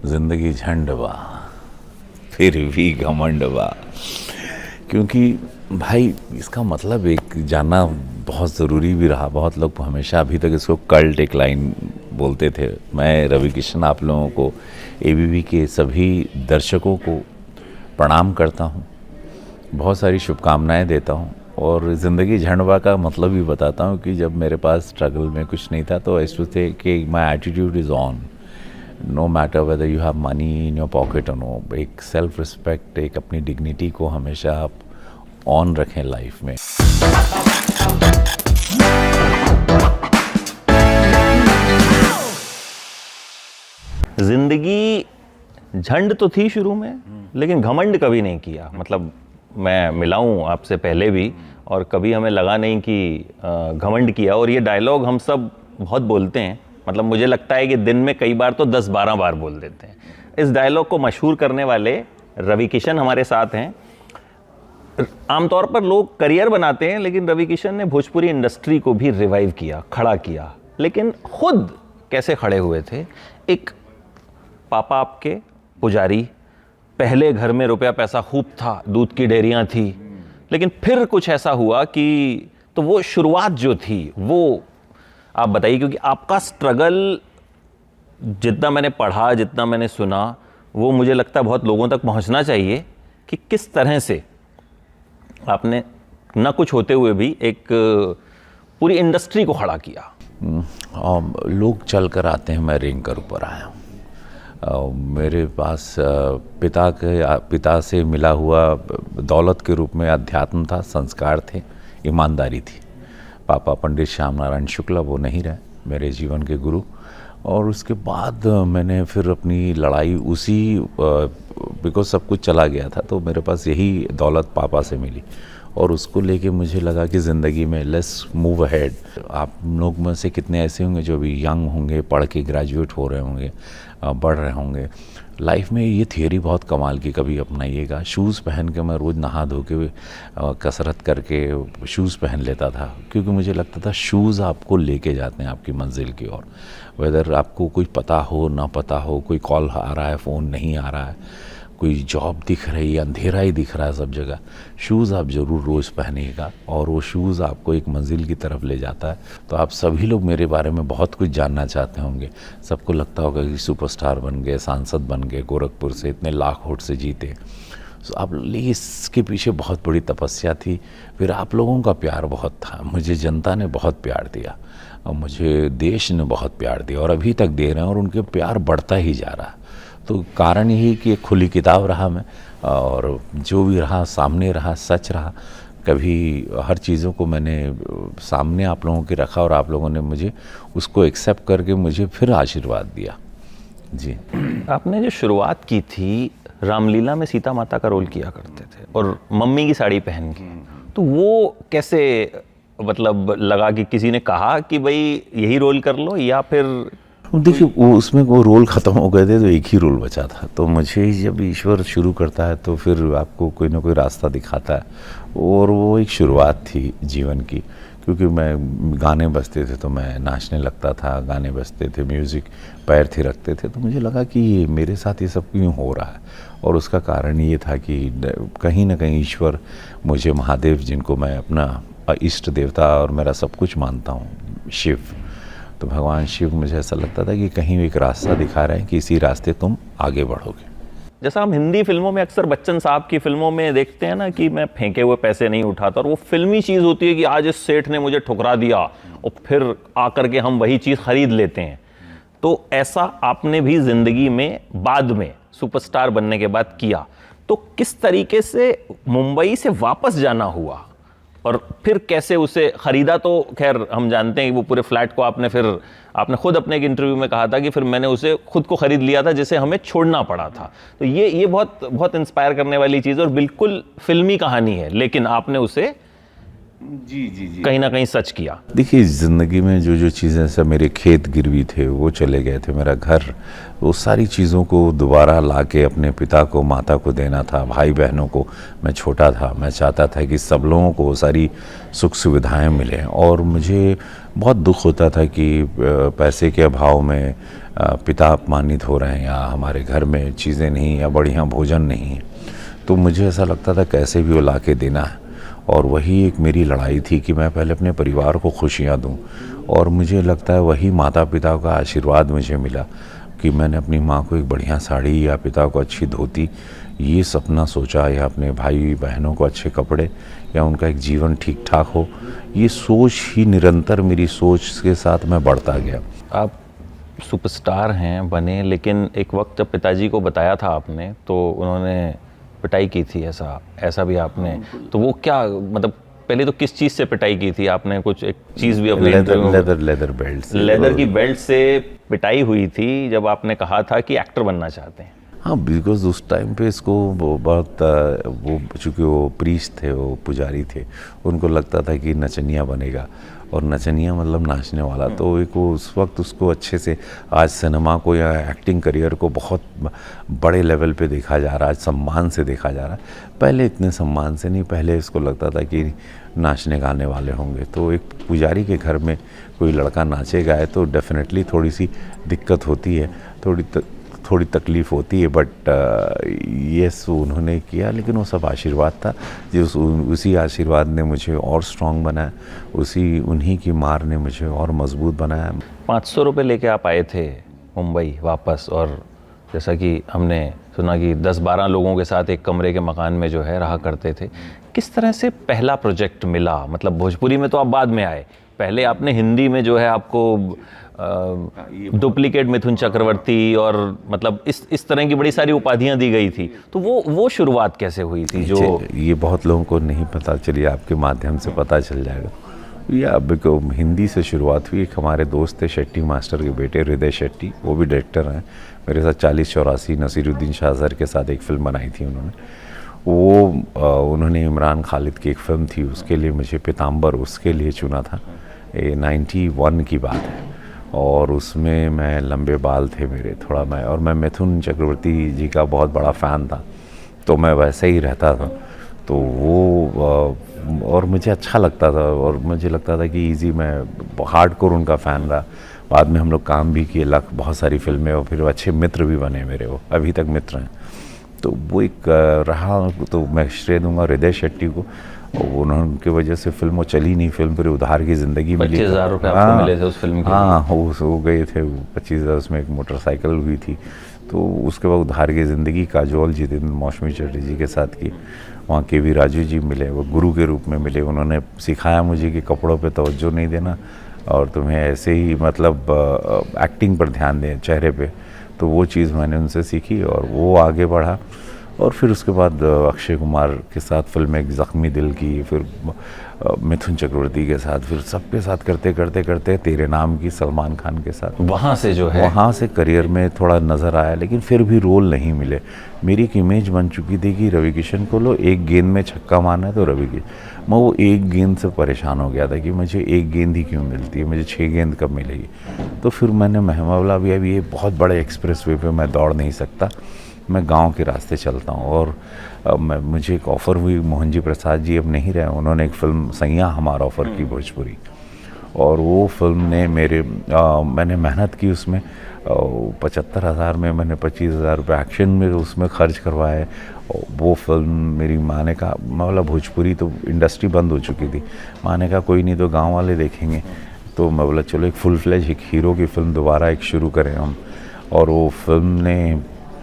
जिंदगी झंड बा फिर भी घमंड बा। क्योंकि भाई इसका मतलब एक जानना बहुत ज़रूरी भी रहा। बहुत लोग हमेशा अभी तक इसको कल्ट एक लाइन बोलते थे। मैं रवि किशन आप लोगों को, एबीपी के सभी दर्शकों को प्रणाम करता हूँ, बहुत सारी शुभकामनाएं देता हूँ और ज़िंदगी झंडवा का मतलब भी बताता हूँ कि जब मेरे पास स्ट्रगल में कुछ नहीं था तो ऐसे थे कि my attitude is on, no matter whether you have money in your pocket और नो। एक सेल्फ रिस्पेक्ट, एक अपनी डिग्निटी को हमेशा आप ऑन रखें लाइफ में। जिंदगी झंड तो थी शुरू में, लेकिन घमंड कभी नहीं किया। मतलब मैं मिला हूँ आपसे पहले भी और कभी हमें लगा नहीं कि घमंड किया। और ये डायलॉग हम सब बहुत बोलते हैं, मतलब मुझे लगता है कि दिन में कई बार तो 10-12 बार बोल देते हैं। इस डायलॉग को मशहूर करने वाले रवि किशन हमारे साथ हैं। आमतौर पर लोग करियर बनाते हैं, लेकिन रवि किशन ने भोजपुरी इंडस्ट्री को भी रिवाइव किया, खड़ा किया। लेकिन खुद कैसे खड़े हुए थे? एक पापा आपके पुजारी, पहले घर में रुपया पैसा खूब था, दूध की डेयरियां थी, लेकिन फिर कुछ ऐसा हुआ कि तो वो शुरुआत जो थी वो आप बताइए, क्योंकि आपका स्ट्रगल जितना मैंने पढ़ा, जितना मैंने सुना, वो मुझे लगता है बहुत लोगों तक पहुंचना चाहिए कि किस तरह से आपने न कुछ होते हुए भी एक पूरी इंडस्ट्री को खड़ा किया। लोग चल कर आते हैं, मैं रेंग कर ऊपर आया हूँ। मेरे पास पिता से मिला हुआ दौलत के रूप में अध्यात्म था, संस्कार थे, ईमानदारी थी। पापा पंडित श्याम नारायण शुक्ला वो नहीं रहे मेरे जीवन के गुरु। और उसके बाद मैंने फिर अपनी लड़ाई उसी बिकॉज सब कुछ चला गया था तो मेरे पास यही दौलत पापा से मिली और उसको लेके मुझे लगा कि ज़िंदगी में लेट्स मूव अहेड। आप लोग में से कितने ऐसे होंगे जो भी यंग होंगे, पढ़ के ग्रेजुएट हो रहे होंगे, बढ़ रहे होंगे लाइफ में। ये थियरी बहुत कमाल की कभी अपनाइएगा। शूज़ पहन के मैं रोज़ नहा धो के कसरत करके शूज़ पहन लेता था, क्योंकि मुझे लगता था शूज़ आपको लेके जाते हैं आपकी मंजिल की ओर। वेदर आपको कोई पता हो ना पता हो, कोई कॉल आ रहा है, फ़ोन नहीं आ रहा है, कोई जॉब दिख रही है, अंधेरा ही दिख रहा है सब जगह, शूज़ आप ज़रूर रोज़ पहनिएगा और वो शूज़ आपको एक मंजिल की तरफ ले जाता है। तो आप सभी लोग मेरे बारे में बहुत कुछ जानना चाहते होंगे। सबको लगता होगा कि सुपरस्टार बन गए, सांसद बन गए, गोरखपुर से इतने लाख वोट से जीते। तो आप इसके पीछे बहुत बड़ी तपस्या थी। फिर आप लोगों का प्यार बहुत था, मुझे जनता ने बहुत प्यार दिया और मुझे देश ने बहुत प्यार दिया और अभी तक दे रहे हैं और उनके प्यार बढ़ता ही जा रहा है। तो कारण यही कि एक खुली किताब रहा मैं, और जो भी रहा सामने रहा, सच रहा। कभी हर चीज़ों को मैंने सामने आप लोगों के रखा और आप लोगों ने मुझे उसको एक्सेप्ट करके मुझे फिर आशीर्वाद दिया। जी, आपने जो शुरुआत की थी, रामलीला में सीता माता का रोल किया करते थे और मम्मी की साड़ी पहन के, तो वो कैसे मतलब लगा कि किसी ने कहा कि भाई यही रोल कर लो, या फिर? देखिए वो उसमें वो रोल ख़त्म हो गए थे तो एक ही रोल बचा था। तो मुझे जब ईश्वर शुरू करता है तो फिर आपको कोई ना कोई रास्ता दिखाता है और वो एक शुरुआत थी जीवन की। क्योंकि मैं गाने बजते थे तो मैं नाचने लगता था, गाने बजते थे, म्यूज़िक पैर थिरकते थे, तो मुझे लगा कि ये मेरे साथ ये सब क्यों हो रहा है। और उसका कारण ये था कि कहीं ना कहीं ईश्वर मुझे, महादेव जिनको मैं अपना इष्ट देवता और मेरा सब कुछ मानता हूँ, शिव, तो भगवान शिव मुझे ऐसा लगता था कि कहीं एक रास्ता दिखा रहे हैं कि इसी रास्ते तुम आगे बढ़ोगे। जैसा हम हिंदी फिल्मों में अक्सर बच्चन साहब की फिल्मों में देखते हैं ना कि मैं फेंके हुए पैसे नहीं उठाता, और वो फिल्मी चीज़ होती है कि आज इस सेठ ने मुझे ठुकरा दिया और फिर आकर के हम वही चीज़ खरीद लेते हैं। तो ऐसा आपने भी ज़िंदगी में बाद में सुपरस्टार बनने के बाद किया। तो किस तरीके से मुंबई से वापस जाना हुआ और फिर कैसे उसे खरीदा? तो खैर हम जानते हैं कि वो पूरे फ्लैट को आपने खुद अपने एक इंटरव्यू में कहा था कि फिर मैंने उसे खुद को खरीद लिया था जिसे हमें छोड़ना पड़ा था। तो ये बहुत बहुत इंस्पायर करने वाली चीज़ और बिल्कुल फिल्मी कहानी है, लेकिन आपने उसे जी जी जी। कहीं ना कहीं सच किया? देखिए, ज़िंदगी में जो जो चीज़ें, सब मेरे खेत गिरवी थे वो चले गए थे, मेरा घर, वो सारी चीज़ों को दोबारा लाके अपने पिता को माता को देना था, भाई बहनों को। मैं छोटा था, मैं चाहता था कि सब लोगों को वो सारी सुख सुविधाएं मिलें, और मुझे बहुत दुख होता था कि पैसे के अभाव में पिता अपमानित हो रहे हैं, या हमारे घर में चीज़ें नहीं, या बढ़िया भोजन नहीं है। तो मुझे ऐसा लगता था कैसे भी वो ला के देना है, और वही एक मेरी लड़ाई थी कि मैं पहले अपने परिवार को खुशियाँ दूँ। और मुझे लगता है वही माता पिता का आशीर्वाद मुझे मिला कि मैंने अपनी माँ को एक बढ़िया साड़ी, या पिता को अच्छी धोती, ये सपना सोचा, या अपने भाई बहनों को अच्छे कपड़े, या उनका एक जीवन ठीक ठाक हो। ये सोच ही निरंतर मेरी सोच के साथ मैं बढ़ता गया। आप सुपरस्टार हैं बने, लेकिन एक वक्त जब पिताजी को बताया था आपने, तो उन्होंने पिटाई की थी, ऐसा भी आपने, तो वो क्या, मतलब पहले तो किस चीज़ से पिटाई की थी आपने? कुछ एक चीज़ भी अपने लेदर बेल्ट से, लेदर की बेल्ट से पिटाई हुई थी जब आपने कहा था कि एक्टर बनना चाहते हैं। हाँ, बिकॉज उस टाइम पे इसको वो बहुत वो, चूँकि वो प्रीस्ट थे, वो पुजारी थे, उनको लगता था कि नचनिया बनेगा, और नचनिया मतलब नाचने वाला। तो एक वो उस वक्त उसको अच्छे से, आज सिनेमा को या एक्टिंग करियर को बहुत बड़े लेवल पे देखा जा रहा है, सम्मान से देखा जा रहा है। पहले इतने सम्मान से नहीं, पहले इसको लगता था कि नाचने गाने वाले होंगे। तो एक पुजारी के घर में कोई लड़का नाचे गाए तो डेफिनेटली थोड़ी सी दिक्कत होती है, थोड़ी तकलीफ़ होती है, बट यस उन्होंने किया। लेकिन वो सब आशीर्वाद था, उसी आशीर्वाद ने मुझे और स्ट्रांग बनाया, उन्हीं की मार ने मुझे और मजबूत बनाया। 500 रुपये लेके आप आए थे मुंबई वापस, और जैसा कि हमने सुना कि 10-12 लोगों के साथ एक कमरे के मकान में जो है रहा करते थे। किस तरह से पहला प्रोजेक्ट मिला? मतलब भोजपुरी में तो आप बाद में आए, पहले आपने हिंदी में जो है आपको डुप्लीकेट मिथुन चक्रवर्ती, और मतलब इस तरह की बड़ी सारी उपाधियां दी गई थी। तो वो शुरुआत कैसे हुई थी? जो ये बहुत लोगों को नहीं पता, चलिए आपके माध्यम से पता चल जाएगा। या अब हिंदी से शुरुआत हुई। एक हमारे दोस्त थे, शेट्टी मास्टर के बेटे हृदय शेट्टी, वो भी डायरेक्टर हैं। मेरे साथ 40-84 नसीरुद्दीन शाह सर के साथ एक फ़िल्म बनाई थी उन्होंने इमरान खालिद की एक फ़िल्म थी, उसके लिए मुझे पीताम्बर उसके लिए चुना था। ये 91 की बात है, और उसमें मैं लंबे बाल थे मेरे थोड़ा, मैं मिथुन चक्रवर्ती जी का बहुत बड़ा फ़ैन था, तो मैं वैसे ही रहता था। तो वो और मुझे अच्छा लगता था, और मुझे लगता था कि इजी, मैं हार्डकोर उनका फ़ैन रहा। बाद में हम लोग काम भी किए, बहुत सारी फिल्में, और फिर अच्छे मित्र भी बने मेरे, वो अभी तक मित्र हैं। तो वो एक रहा, तो मैं श्रेय दूंगा हृदय शेट्टी को। उनकी वजह से फिल्म वो चली नहीं, फिल्म फिर उधार की ज़िंदगी मिली। 25,000 रुपये आपको मिले थे उस फिल्म के? हाँ, हो गए थे 25,000। उसमें एक मोटरसाइकिल हुई थी। तो उसके बाद उधार की ज़िंदगी काजोल जितेंद्र मौसमी चटर्जी के साथ की। वहाँ के राजू जी मिले, वो गुरु के रूप में मिले। उन्होंने सिखाया मुझे कि कपड़ों पे तवज्जो नहीं देना, और तुम्हें ऐसे ही मतलब एक्टिंग पर ध्यान दें, चेहरे पे। तो वो चीज़ मैंने उनसे सीखी, और वो आगे बढ़ा। और फिर उसके बाद अक्षय कुमार के साथ फिल्म एक ज़ख्मी दिल की, फिर मिथुन चक्रवर्ती के साथ, फिर सबके साथ करते तेरे नाम की सलमान खान के साथ। वहाँ से जो है, वहाँ से करियर में थोड़ा नज़र आया, लेकिन फिर भी रोल नहीं मिले। मेरी एक इमेज बन चुकी थी कि रवि किशन को लो, एक गेंद में छक्का मारना है तो रवि किशन। मैं वो एक गेंद से परेशान हो गया था कि मुझे एक गेंद ही क्यों मिलती है, मुझे 6 गेंद कब मिलेगी। तो फिर मैंने महमावला भी, अभी ये बहुत बड़े एक्सप्रेस वे पर मैं दौड़ नहीं सकता, मैं गांव के रास्ते चलता हूं। और मुझे एक ऑफ़र हुई, मोहन जी प्रसाद जी अब नहीं रहे, उन्होंने एक फ़िल्म सैया हमारा ऑफ़र की भोजपुरी, और वो फिल्म ने मैंने मेहनत की उसमें। 75,000 में मैंने 25,000 रुपये एक्शन में उसमें खर्च करवाए। वो फिल्म मेरी माँ ने कहा, मतलब भोजपुरी तो इंडस्ट्री बंद हो चुकी थी, माँ ने कहा कोई नहीं तो गाँव वाले देखेंगे। तो मैं बोला चलो एक फुल फ्लेज एक हीरो की फ़िल्म दोबारा एक शुरू करें हम। और वो फिल्म ने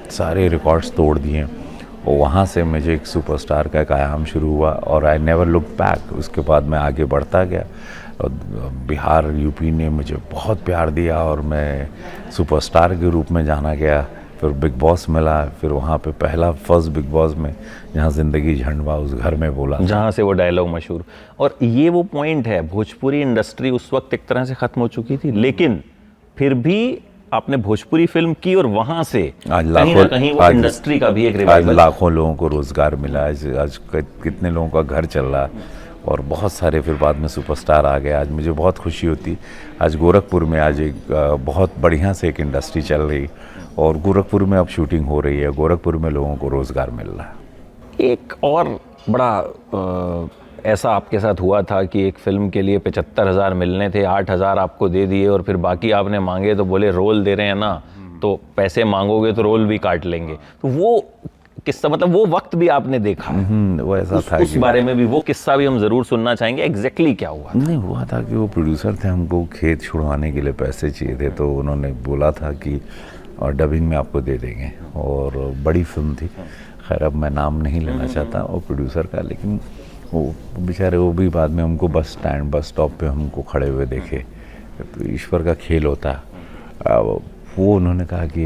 सारे रिकॉर्ड्स तोड़ दिए, और वहाँ से मुझे एक सुपरस्टार का आयाम शुरू हुआ, और आई नेवर लुक बैक। उसके बाद मैं आगे बढ़ता गया, और बिहार यूपी ने मुझे बहुत प्यार दिया, और मैं सुपरस्टार के रूप में जाना गया। फिर बिग बॉस मिला, फिर वहाँ पे फर्स्ट बिग बॉस में जहाँ ज़िंदगी झंडवा उस घर में बोला, जहाँ से वो डायलॉग मशहूर। और ये वो पॉइंट है, भोजपुरी इंडस्ट्री उस वक्त एक तरह से ख़त्म हो चुकी थी, लेकिन फिर भी आपने भोजपुरी फिल्म की, और वहाँ से आज कहीं ना कहीं वो इंडस्ट्री का भी एक रिवाइवल, लाखों लोगों को रोज़गार मिला। आज कितने लोगों का घर चल रहा है, और बहुत सारे फिर बाद में सुपरस्टार आ गए। आज मुझे बहुत खुशी होती, आज गोरखपुर में आज एक बहुत बढ़िया से एक इंडस्ट्री चल रही, और गोरखपुर में अब शूटिंग हो रही है, गोरखपुर में लोगों को रोज़गार मिल रहा है। एक और बड़ा ऐसा आपके साथ हुआ था कि एक फिल्म के लिए 75,000 मिलने थे, 8,000 आपको दे दिए और फिर बाकी आपने मांगे तो बोले रोल दे रहे हैं ना, तो पैसे मांगोगे तो रोल भी काट लेंगे। तो वो किस्सा, मतलब वो वक्त भी आपने देखा है? वो ऐसा था उस बारे में भी, वो किस्सा भी हम ज़रूर सुनना चाहेंगे। एग्जैक्टली क्या हुआ? नहीं, हुआ था कि वो प्रोड्यूसर थे, हमको खेत छुड़वाने के लिए पैसे चाहिए थे, तो उन्होंने बोला था कि और डबिंग में आपको दे देंगे, और बड़ी फिल्म थी। खैर अब मैं नाम नहीं लेना चाहता वो प्रोड्यूसर का, लेकिन वो बेचारे वो भी बाद में हमको बस स्टॉप पे हमको खड़े हुए देखे। तो ईश्वर का खेल होता है। वो उन्होंने कहा कि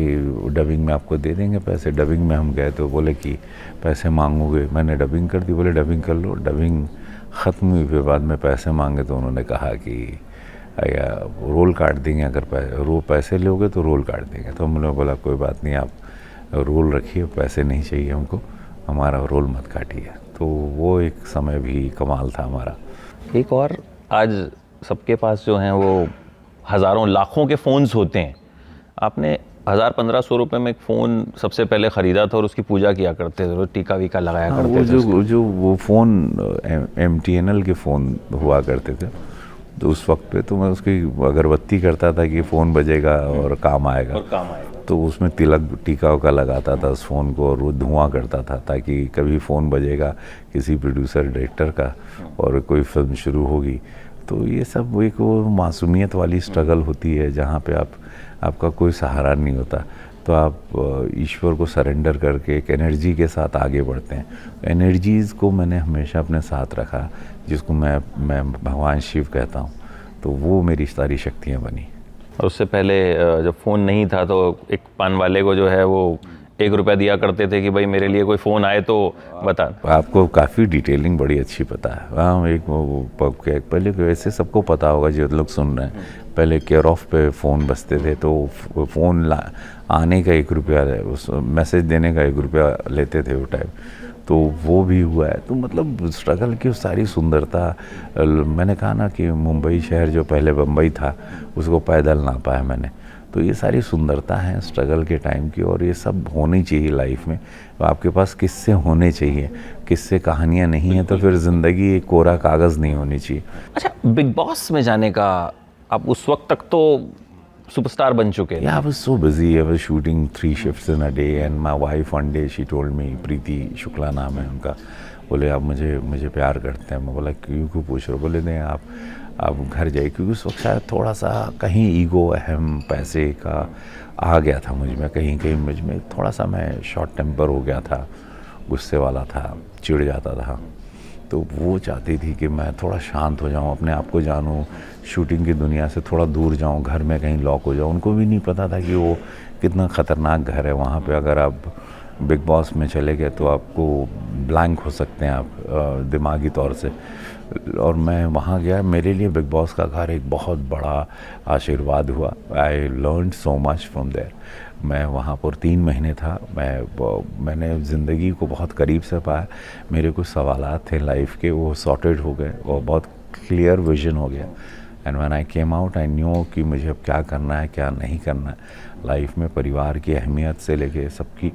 डबिंग में आपको दे देंगे पैसे। डबिंग में हम गए तो बोले कि पैसे मांगोगे, मैंने डबिंग कर दी। बोले डबिंग कर लो। डबिंग ख़त्म हुई, फिर बाद में पैसे मांगे तो उन्होंने कहा कि रोल काट देंगे, अगर पैसे लोगे तो रोल काट देंगे। तो हमने बोला कोई बात नहीं, आप रोल रखिए, पैसे नहीं चाहिए हमको, हमारा रोल मत काटिए। तो वो एक समय भी कमाल था हमारा। एक और, आज सबके पास जो हैं वो हज़ारों लाखों के फ़ोन्स होते हैं। आपने 1,000-1,500 रुपये में एक फ़ोन सबसे पहले ख़रीदा था और उसकी पूजा किया करते थे, टीका वीका लगाया करते थे। वो फ़ोन MTNL के फ़ोन हुआ करते थे, तो उस वक्त पे तो मैं उसकी अगरबत्ती करता था कि फ़ोन बजेगा और काम आएगा। तो उसमें तिलक टीका उका लगाता था उस फ़ोन को, और वो धुआं करता था ताकि कभी फ़ोन बजेगा किसी प्रोड्यूसर डायरेक्टर का और कोई फिल्म शुरू होगी। तो ये सब एक वो मासूमियत वाली स्ट्रगल होती है, जहाँ पे आपका कोई सहारा नहीं होता, तो आप ईश्वर को सरेंडर करके एक एनर्जी के साथ आगे बढ़ते हैं। एनर्जीज़ को मैंने हमेशा अपने साथ रखा, जिसको मैं भगवान शिव कहता हूँ। तो वो मेरी सारी शक्तियाँ बनी। और उससे पहले जब फ़ोन नहीं था तो एक पान वाले को जो है वो 1 रुपया दिया करते थे कि भाई मेरे लिए कोई फ़ोन आए तो बता। आपको काफ़ी डिटेलिंग बड़ी अच्छी पता है। हाँ, एक पहले वैसे सबको पता होगा जो लोग सुन रहे हैं, पहले केयर ऑफ पे फ़ोन बजते थे, तो फ़ोन आने का 1 रुपया, उस मैसेज देने का 1 रुपया लेते थे वो टाइम। तो वो भी हुआ है। तो मतलब स्ट्रगल की सारी सुंदरता, मैंने कहा ना कि मुंबई शहर जो पहले बम्बई था उसको पैदल ना पाया मैंने। तो ये सारी सुंदरता है स्ट्रगल के टाइम की, और ये सब होनी चाहिए लाइफ में। आपके पास किस्से होने चाहिए, किस्से कहानियाँ नहीं हैं तो फिर ज़िंदगी एक कोरा कागज़ नहीं होनी चाहिए। अच्छा, बिग बॉस में जाने का, आप उस वक्त तक तो सुपरस्टार बन चुके हैं। Yeah, I was so busy. I was shooting 3 shifts in a day, and my wife one day she told me, प्रीति शुक्ला नाम है उनका, बोले आप मुझे प्यार करते हैं। मैं बोला क्यों पूछ रहे हो? बोले नहीं, आप घर जाइए, क्योंकि उस वक्त शायद थोड़ा सा कहीं ईगो, अहम, पैसे का आ गया था मुझ में, कहीं मुझ में थोड़ा सा मैं शॉर्ट टेम्पर हो गया था, गुस्से वाला था, चिढ़ जाता था। तो वो चाहती थी कि मैं थोड़ा शांत हो जाऊं, अपने आप को जानूं, शूटिंग की दुनिया से थोड़ा दूर जाऊं, घर में कहीं लॉक हो जाऊं। उनको भी नहीं पता था कि वो कितना ख़तरनाक घर है वहाँ पे। अगर आप बिग बॉस में चले गए तो आपको ब्लैंक हो सकते हैं आप दिमागी तौर से। और मैं वहाँ गया, मेरे लिए बिग बॉस का घर एक बहुत बड़ा आशीर्वाद हुआ। I learn so much from there. मैं वहाँ पर 3 महीने था। मैंने ज़िंदगी को बहुत करीब से पाया। मेरे कुछ सवालात थे लाइफ के, वो सॉर्टेड हो गए और बहुत क्लियर विजन हो गया। And when I came out I knew कि मुझे अब क्या करना है, क्या नहीं करना है लाइफ में। परिवार की अहमियत से लेके सबकी,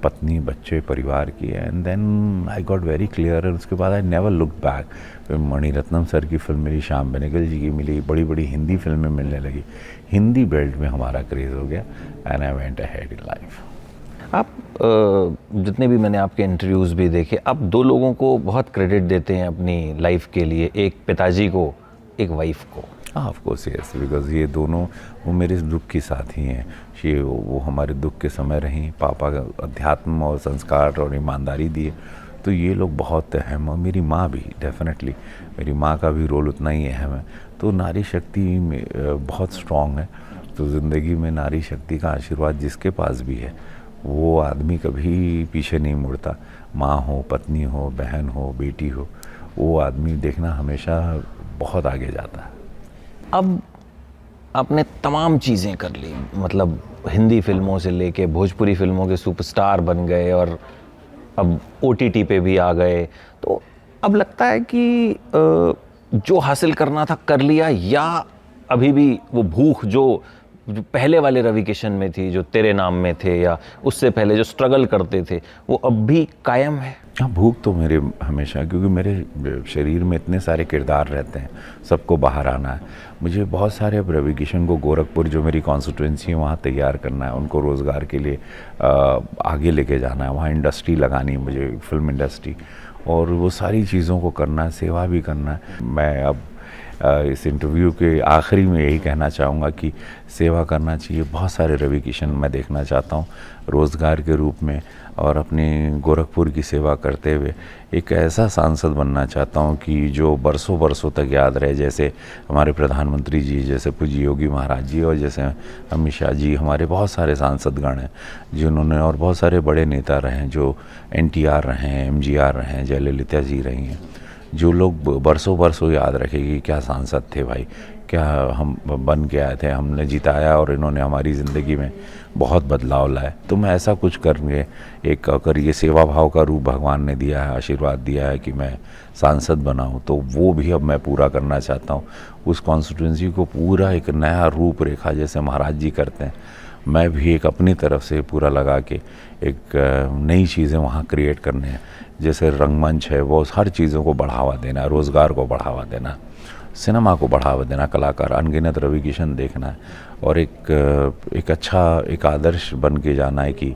पत्नी, बच्चे, परिवार की। And then I got very clear. And उसके बाद आई नेवर लुक बैक। फिर मणिरत्नम सर की फिल्म मिली, श्याम बेनेगल जी की मिली, बड़ी बड़ी हिंदी फिल्में मिलने लगी। हिंदी बेल्ट में हमारा क्रेज़ हो गया, and I went ahead in life. आप जितने भी मैंने आपके इंटरव्यूज़ भी देखे, आप 2 लोगों को बहुत क्रेडिट देते हैं अपनी लाइफ के लिए, एक पिताजी को, एक वाइफ को। ऑफ कोर्स यस, बिकॉज ये दोनों वो मेरे दुख के साथी हैं। वो हमारे दुख के समय रहीं। पापा का अध्यात्म और संस्कार और ईमानदारी दिए, तो ये लोग बहुत अहम। और मेरी माँ भी डेफिनेटली, मेरी माँ का भी रोल उतना ही अहम है। तो नारी शक्ति में बहुत स्ट्रॉन्ग है। तो ज़िंदगी में नारी शक्ति का आशीर्वाद जिसके पास भी है, वो आदमी कभी पीछे नहीं मुड़ता। माँ हो, पत्नी हो, बहन हो, बेटी हो, वो आदमी देखना हमेशा बहुत आगे जाता है। अब आपने तमाम चीज़ें कर ली, मतलब हिंदी फिल्मों से लेके भोजपुरी फिल्मों के सुपरस्टार बन गए और अब OTT पे भी आ गए। तो अब लगता है कि जो हासिल करना था कर लिया, या अभी भी वो भूख जो पहले वाले रवि किशन में थी, जो तेरे नाम में थे या उससे पहले जो स्ट्रगल करते थे, वो अब भी कायम है? हाँ, भूख तो मेरे हमेशा, क्योंकि मेरे शरीर में इतने सारे किरदार रहते हैं, सबको बाहर आना है। मुझे बहुत सारे, अब रवि किशन को गोरखपुर जो मेरी कॉन्स्टिट्यूंसी है वहाँ तैयार करना है, उनको रोज़गार के लिए आगे लेके जाना है, वहाँ इंडस्ट्री लगानी है मुझे, फिल्म इंडस्ट्री, और वो सारी चीज़ों को करना है, सेवा भी करना है। मैं अब इस इंटरव्यू के आखिरी में यही कहना चाहूँगा कि सेवा करना चाहिए। बहुत सारे रवि किशन मैं देखना चाहता हूँ रोज़गार के रूप में, और अपनी गोरखपुर की सेवा करते हुए एक ऐसा सांसद बनना चाहता हूँ कि जो बरसों बरसों तक याद रहे। जैसे हमारे प्रधानमंत्री जी, जैसे पूज्य योगी महाराज जी, और जैसे अमित शाह जी, हमारे बहुत सारे सांसदगण हैं जिन्होंने, और बहुत सारे बड़े नेता रहे हैं, जो NTR रहे हैं, MGR रहे हैं, जयललिता जी रही हैं, जो लोग बरसों बरसों याद रखेगी क्या सांसद थे भाई, क्या हम बन के आए थे, हमने जिताया और इन्होंने हमारी ज़िंदगी में बहुत बदलाव लाए। तो मैं ऐसा कुछ करेंगे, एक अगर ये सेवा भाव का रूप भगवान ने दिया है, आशीर्वाद दिया है कि मैं सांसद बना हूँ, तो वो भी अब मैं पूरा करना चाहता हूँ। उस कॉन्स्टिट्यूंसी को पूरा एक नया रूप रेखा जैसे महाराज जी करते हैं, मैं भी एक अपनी तरफ से पूरा लगा के एक नई चीज़ें वहाँ क्रिएट करने हैं। जैसे रंगमंच है, वो हर चीज़ों को बढ़ावा देना, रोज़गार को बढ़ावा देना, सिनेमा को बढ़ावा देना, कलाकार अनगिनत रवि किशन देखना है, और एक अच्छा एक आदर्श बन के जाना है कि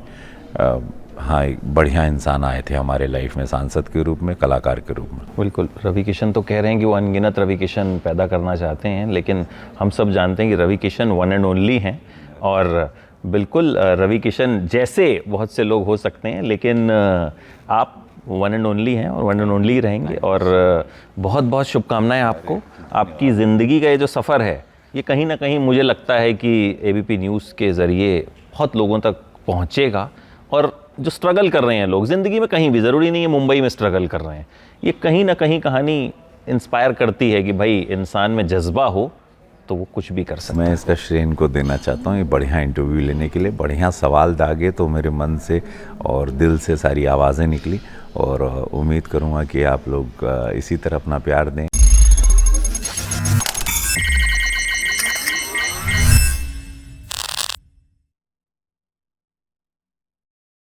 हाँ, एक बढ़िया इंसान आए थे हमारे लाइफ में, सांसद के रूप में, कलाकार के रूप में। बिल्कुल, रवि किशन तो कह रहे हैं कि वो अनगिनत रवि किशन पैदा करना चाहते हैं, लेकिन हम सब जानते हैं कि Ravi Kishan one and only हैं। और बिल्कुल रवि किशन जैसे बहुत से लोग हो सकते हैं, लेकिन आप वन एंड ओनली हैं और वन एंड ओनली रहेंगे। और बहुत बहुत शुभकामनाएं आपको। आपकी ज़िंदगी का ये जो सफ़र है, ये कहीं ना कहीं मुझे लगता है कि ABP न्यूज़ के ज़रिए बहुत लोगों तक पहुँचेगा। और जो स्ट्रगल कर रहे हैं लोग ज़िंदगी में, कहीं भी, ज़रूरी नहीं है मुंबई में स्ट्रगल कर रहे हैं, ये कहीं ना कहीं कहानी इंस्पायर करती है कि भाई इंसान में जज्बा हो तो वो कुछ भी कर सकता है। मैं इसका श्रेय इनको देना चाहता हूँ, ये बढ़िया इंटरव्यू लेने के लिए, बढ़िया सवाल दागे तो मेरे मन से और दिल से सारी आवाज़ें निकली, और उम्मीद करूँगा कि आप लोग इसी तरह अपना प्यार दें।